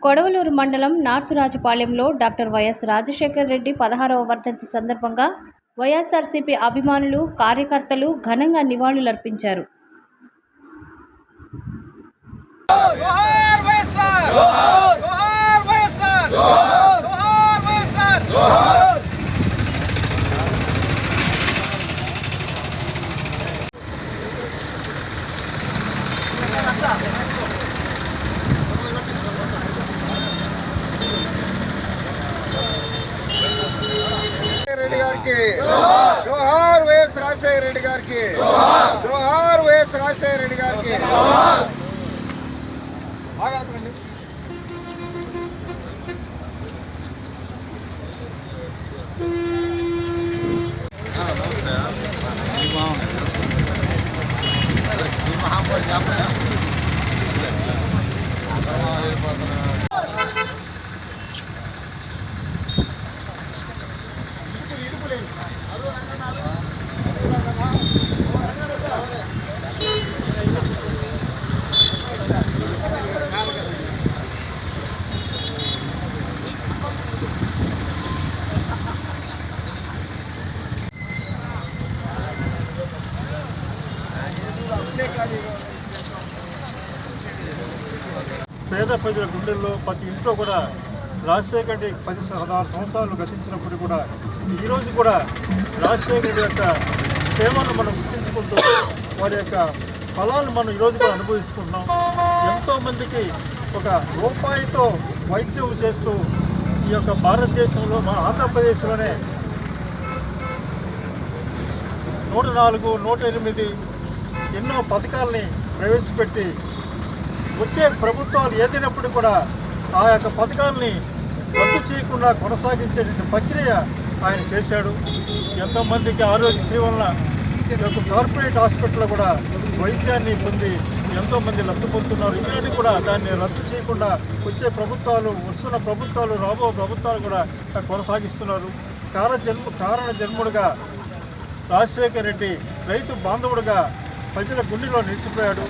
కొడవలూరు మండలం నార్త్ రాజుపాలెంలో డాక్టర్ వైఎస్ రాజశేఖర రెడ్డి 16వ వర్ధంతి సందర్భంగా వైఎస్ఆర్సీపీ అభిమానులు, కార్యకర్తలు ఘనంగా నివాళులర్పించారు. जोहार వైఎస్ రాజశేఖర రెడ్డి గారికి, జోహార్ వైఎస్ రాజశేఖర రెడ్డి గారికి. పేద ప్రజల గుండెల్లో ప్రతి ఇంట్లో కూడా రాజశేఖర రెడ్డి 16 సంవత్సరాలు గతించినప్పుడు కూడా ఈరోజు కూడా రాజశేఖర రెడ్డి యొక్క సేవలను మనం గుర్తించుకుంటూ వారి యొక్క ఫలాలను మనం ఈరోజు కూడా అనుభవించుకుంటున్నాం. ఎంతోమందికి ఒక రూపాయితో వైద్యం చేస్తూ ఈ యొక్క భారతదేశంలో మన ఆంధ్రప్రదేశ్లోనే 104, 108 ఎన్నో పథకాలని ప్రవేశపెట్టి వచ్చే ప్రభుత్వాలు ఏదైనప్పుడు కూడా ఆ యొక్క పథకాలని రద్దు చేయకుండా కొనసాగించేటువంటి ప్రక్రియ ఆయన చేశాడు. ఎంతోమందికి ఆరోగ్యశ్రీ వలన యొక్క కార్పొరేట్ హాస్పిటల్లో కూడా వైద్యాన్ని పొంది ఎంతోమంది లబ్ధి పొందుతున్నారు. ఇవన్నీ కూడా దాన్ని రద్దు చేయకుండా వచ్చే ప్రభుత్వాలు, వస్తున్న ప్రభుత్వాలు, రాబో ప్రభుత్వాలు కూడా కొనసాగిస్తున్నారు. కారణ జన్ముడుగా రాజశేఖర రెడ్డి రైతు బాంధవుడుగా ప్రజల గుండెలో నిలిచిపోయాడు.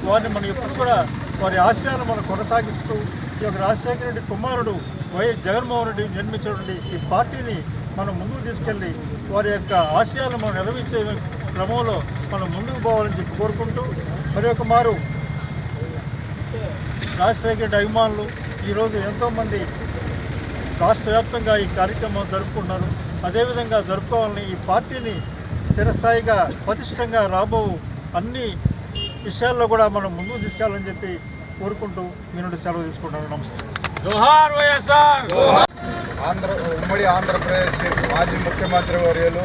వారిని మనం ఎప్పుడు కూడా వారి ఆశయాలను మనం కొనసాగిస్తూ ఈ యొక్క రాజశేఖర రెడ్డి కుమారుడు వైఎస్ జగన్మోహన్ రెడ్డి నిర్మించినటువంటి ఈ పార్టీని మనం ముందుకు తీసుకెళ్ళి వారి యొక్క ఆశయాలను మనం నెరవేర్చే క్రమంలో మనం ముందుకు పోవాలని చెప్పి కోరుకుంటూ మరి ఒక మారు రాజశేఖర రెడ్డి అభిమానులు ఈరోజు ఎంతోమంది రాష్ట్ర వ్యాప్తంగా ఈ కార్యక్రమం జరుపుకుంటున్నారు. అదేవిధంగా జరుపుకోవాలని ఈ పార్టీని స్థిరస్థాయిగా పటిష్టంగా రాబో అన్ని విషయాల్లో కూడా మనం ముందుకు తీసుకెళ్ళాలని చెప్పి కోరుకుంటూ మీ నుండి సెలవు తీసుకుంటాను. నమస్తే. జోహార్ వైఎస్ఆర్. ఉమ్మడి ఆంధ్రప్రదేశ్ మాజీ ముఖ్యమంత్రి వర్యులు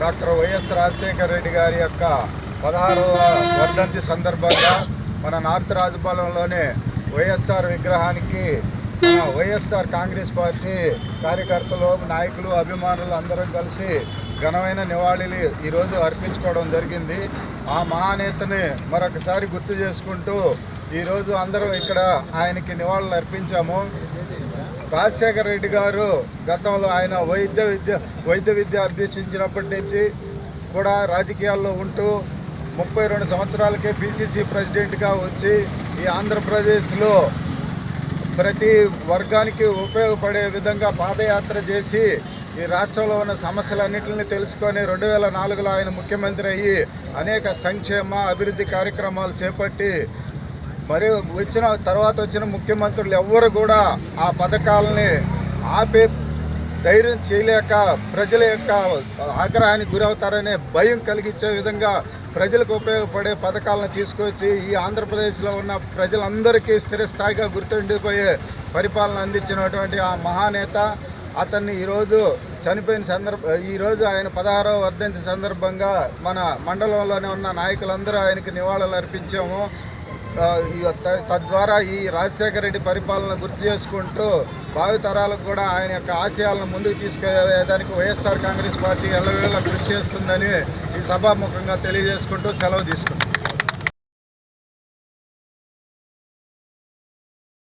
డాక్టర్ వైఎస్ రాజశేఖర రెడ్డి గారి యొక్క 16వ వర్ధంతి సందర్భంగా మన నార్త్ రాజపాలెంలోని వైఎస్ఆర్ విగ్రహానికి వైఎస్ఆర్ కాంగ్రెస్ పార్టీ కార్యకర్తలు, నాయకులు, అభిమానులు అందరం కలిసి ఘనమైన నివాళులు ఈరోజు అర్పించుకోవడం జరిగింది. ఆ మహానేతని మరొకసారి గుర్తు చేసుకుంటూ ఈరోజు అందరం ఇక్కడ ఆయనకి నివాళులు అర్పించాము. రాజశేఖర రెడ్డి గారు గతంలో ఆయన వైద్య విద్య అభ్యసించినప్పటి నుంచి కూడా రాజకీయాల్లో ఉంటూ 32 సంవత్సరాలకే పిసిసి ప్రెసిడెంట్గా వచ్చి ఈ ఆంధ్రప్రదేశ్లో ప్రతి వర్గానికి ఉపయోగపడే విధంగా పాదయాత్ర చేసి ఈ రాష్ట్రంలో ఉన్న సమస్యలన్నింటినీ తెలుసుకొని 2004లో ఆయన ముఖ్యమంత్రి అయ్యి అనేక సంక్షేమ అభివృద్ధి కార్యక్రమాలు చేపట్టి మరి వచ్చిన ముఖ్యమంత్రులు ఎవ్వరు కూడా ఆ పథకాలని ఆపే ధైర్యం చేయలేక ప్రజల యొక్క ఆగ్రహానికి గురవుతారనే భయం కలిగించే విధంగా ప్రజలకు ఉపయోగపడే పథకాలను తీసుకొచ్చి ఈ ఆంధ్రప్రదేశ్లో ఉన్న ప్రజలందరికీ స్థిరస్థాయిగా గుర్తుండిపోయే పరిపాలన అందించినటువంటి ఆ మహానేత అతన్ని ఈరోజు చనిపోయిన ఈరోజు ఆయన 16వ వర్ధంతి సందర్భంగా మన మండలంలోనే ఉన్న నాయకులందరూ ఆయనకి నివాళులు అర్పించాము. తద్వారా ఈ రాజశేఖర రెడ్డి పరిపాలన గుర్తు చేసుకుంటూ భావితరాలకు కూడా ఆయన యొక్క ఆశయాలను ముందుకు తీసుకెళ్లేదానికి వైఎస్ఆర్ కాంగ్రెస్ పార్టీ ఎల్లవేళలా కృషి చేస్తుందని ఈ సభాముఖంగా తెలియజేసుకుంటూ సెలవు తీసుకుంటాం.